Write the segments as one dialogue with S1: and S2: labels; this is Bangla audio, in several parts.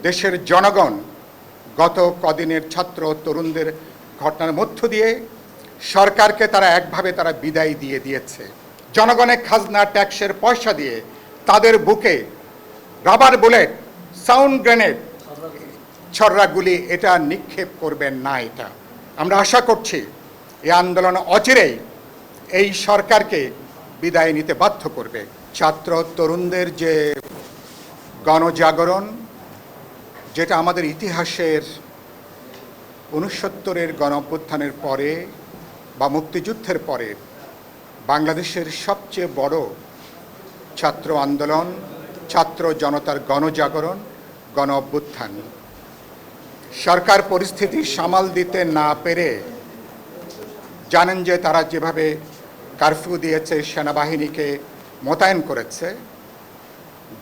S1: দেশের জনগণ গত কদিনের ছাত্র তরুণদের ঘটনার মধ্য দিয়ে সরকারকে তারা একভাবে তারা বিদায় দিয়ে দিয়েছে। জনগণের খাজনা ট্যাক্সের পয়সা দিয়ে তাদের বুকে রাবার বুলেট, সাউন্ড গ্রেনেড, ছররাগুলি এটা নিক্ষেপ করবেন না। এটা আমরা আশা করছি এই আন্দোলন অচিরেই এই সরকারকে বিদায় নিতে বাধ্য করবে। ছাত্র তরুণদের যে গণজাগরণ, যেটা আমাদের ইতিহাসের ৬৯-এর গণঅভ্যুত্থানের পরে বা মুক্তিযুদ্ধের পরে বাংলাদেশের সবচেয়ে বড় ছাত্র আন্দোলন, ছাত্র জনতার গণজাগরণ, গণ অভ্যুত্থান। সরকার পরিস্থিতি সামাল দিতে না পেরে জানেন যে তারা যেভাবে কারফিউ দিয়েছে, সেনাবাহিনীকে মোতায়েন করেছে,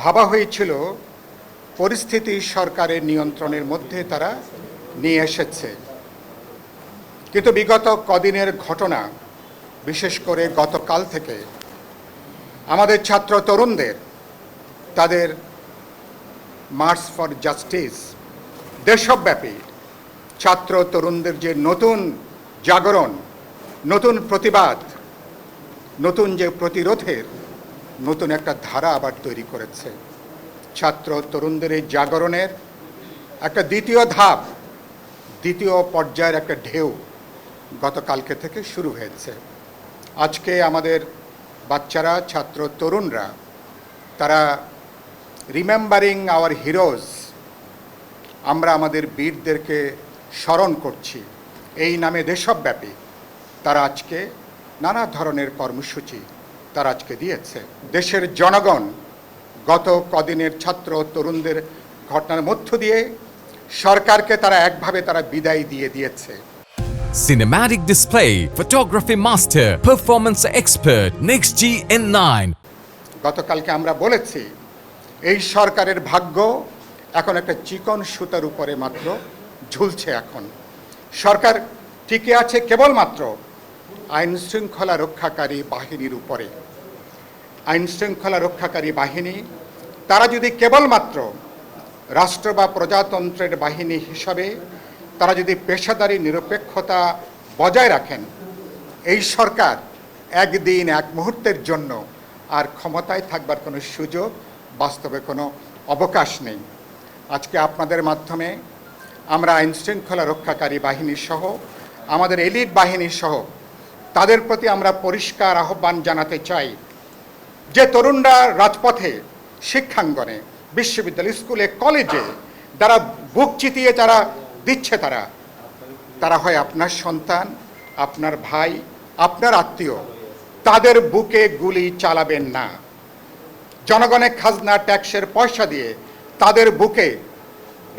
S1: ভাবা হয়েছিল পরিস্থিতি সরকারের নিয়ন্ত্রণের মধ্যে তারা নিয়ে এসেছে। কিন্তু বিগত কদিনের ঘটনা, বিশেষ করে গতকাল থেকে আমাদের ছাত্র তরুণদের তাদের মার্চ ফর জাস্টিস, দেশব্যাপী ছাত্র তরুণদের যে নতুন জাগরণ, নতুন প্রতিবাদ, নতুন যে প্রতিরোধের নতুন একটা ধারা আবার তৈরি করেছে। ছাত্র তরুণদের এই জাগরণের একটা দ্বিতীয় ধাপ, দ্বিতীয় পর্যায়ের একটা ঢেউ গতকালকে থেকে শুরু হয়েছে। আজকে আমাদের বাচ্চারা, ছাত্র তরুণরা তারা রিমেম্বারিং আওয়ার হিরোজ, আমরা আমাদের বীরদেরকে স্মরণ করছি, এই নামে দেশব্যাপী তারা আজকে নানা ধরনের কর্মসূচি তারা আজকে দিয়েছে। দেশের জনগণ গত কদিনের ছাত্র তরুণদের ঘটনার মধ্য দিয়ে সরকারকে তারা একভাবে তারা বিদায় দিয়ে দিয়েছে।
S2: Cinematic display, photography master, performance expert, NextG N9.
S1: গতকালকে আমরা বলেছি এই সরকারের ভাগ্য এখন একটা চিকন সুতার উপরে মাত্র ঝুলছে। এখন সরকার টিকে আছে কেবলমাত্র আইন শৃঙ্খলা রক্ষাকারী বাহিনীর উপরে। আইন শৃঙ্খলা রক্ষাকারী বাহিনী তারা যদি কেবলমাত্র রাষ্ট্র বা প্রজাতন্ত্রের বাহিনী হিসাবে তারা যদি পেশাদারি নিরপেক্ষতা বজায় রাখেন, এই সরকার একদিন এক মুহূর্তের জন্য আর ক্ষমতায় থাকবার কোনো সুযোগ, বাস্তবে কোনো অবকাশ নেই। আজকে আপনাদের মাধ্যমে আমরা আইন শৃঙ্খলা রক্ষাকারী বাহিনী সহ আমাদের এলিট বাহিনী সহ তাদের প্রতি আমরা পরিষ্কার আহ্বান জানাতে চাই যে তরুণরা রাজপথে, শিক্ষাঙ্গনে, বিশ্ববিদ্যালয়, স্কুলে, কলেজে যারা বুক চিতিয়ে তারা দিচ্ছে, তারা হয় আপনার সন্তান, আপনার ভাই, আপনার আত্মীয়। তাদের বুকে গুলি চালাবেন না। জনগণের খাজনা ট্যাক্সের পয়সা দিয়ে তাদের বুকে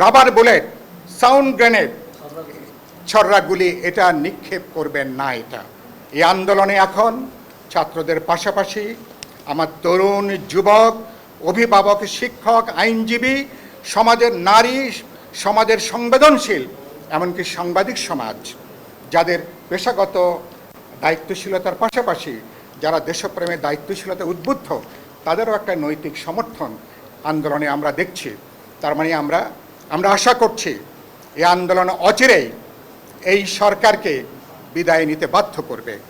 S1: রাবার বুলেট, সাউন্ড গ্রেনেড, ছররাগুলি এটা নিক্ষেপ করবেন না। এটা এই আন্দোলনে এখন ছাত্রদের পাশাপাশি আমার তরুণ, যুবক, অভিভাবক, শিক্ষক, আইনজীবী, সমাজের নারী, সমাজের সংবেদনশীল, এমনকি সাংবাদিক সমাজ, যাদের পেশাগত দায়িত্বশীলতার পাশাপাশি যারা দেশপ্রেমের দায়িত্বশীলতা উদ্বুদ্ধ, তাদেরও একটা নৈতিক সমর্থন আন্দোলনে আমরা দেখছি। তার মানে আমরা আশা করছি এই আন্দোলন অচিরেই এই সরকারকে বিদায় নিতে বাধ্য করবে।